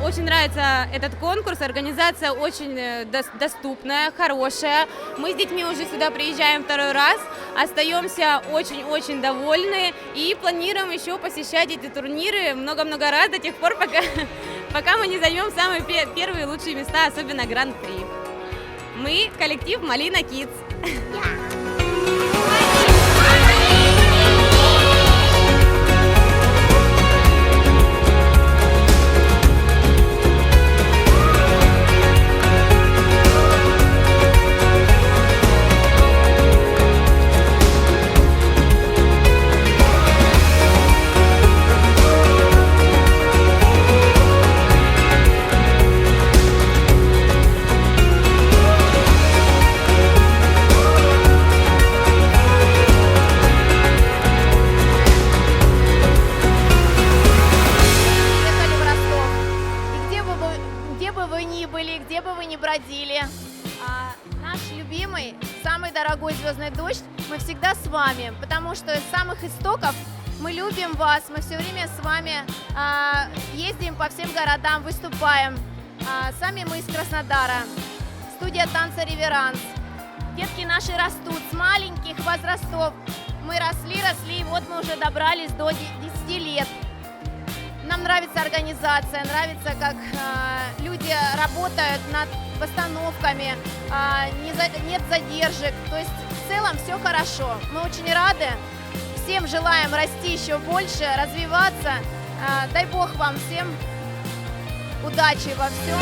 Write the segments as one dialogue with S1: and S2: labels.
S1: Очень нравится этот конкурс, организация очень доступная, хорошая. Мы с детьми уже сюда приезжаем второй раз, остаемся очень-очень довольны и планируем еще посещать эти турниры много-много раз до тех пор, пока мы не займем самые первые лучшие места, особенно гран-при. Мы коллектив Малина Kids.
S2: Где бы вы ни бродили, наш любимый, самый дорогой «Звездный дождь», мы всегда с вами, потому что с самых истоков мы любим вас, мы все время с вами ездим по всем городам, выступаем. Сами мы из Краснодара, студия танца «Реверанс». Детки наши растут с маленьких возрастов. Мы росли, и вот мы уже добрались до 10 лет. Нам нравится организация, нравится, как люди работают над постановками, нет задержек. То есть в целом все хорошо. Мы очень рады, всем желаем расти еще больше, развиваться. Дай Бог вам всем удачи во всем.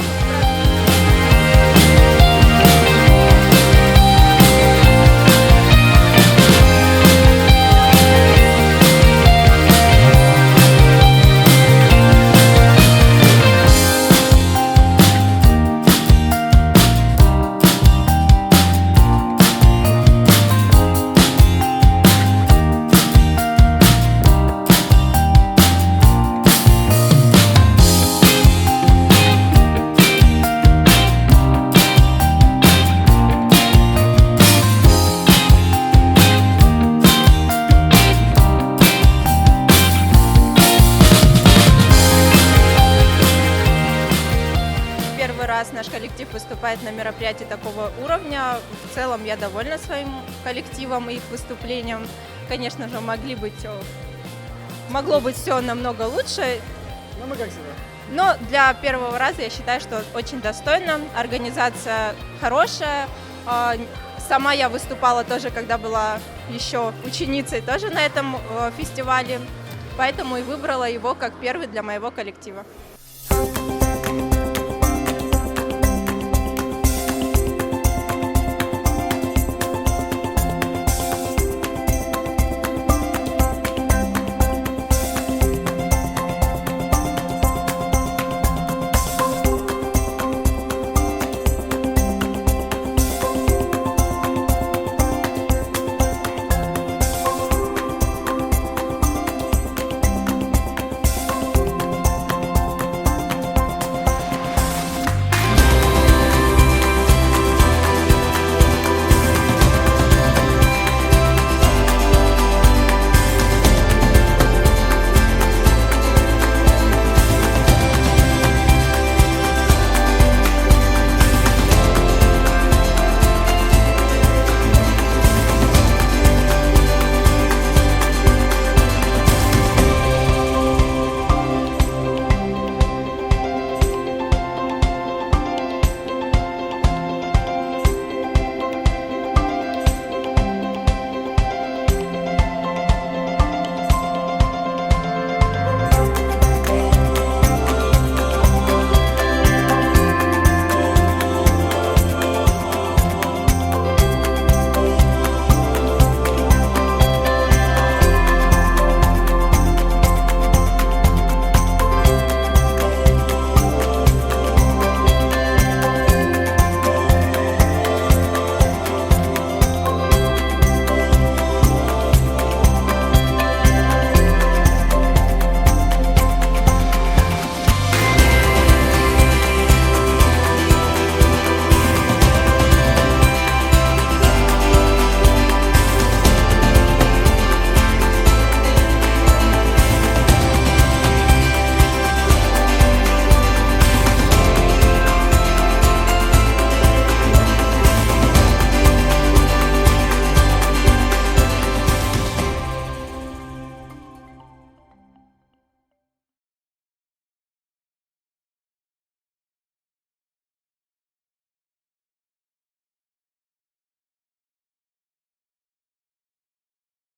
S3: Наш коллектив выступает на мероприятии такого уровня. В целом я довольна своим коллективом и их выступлением. Конечно же, могло быть все намного лучше.
S4: Но мы как всегда.
S3: Но для первого раза я считаю, что очень достойно. Организация хорошая. Сама я выступала тоже, когда была еще ученицей, тоже на этом фестивале. поэтому и выбрала его как первый для моего коллектива.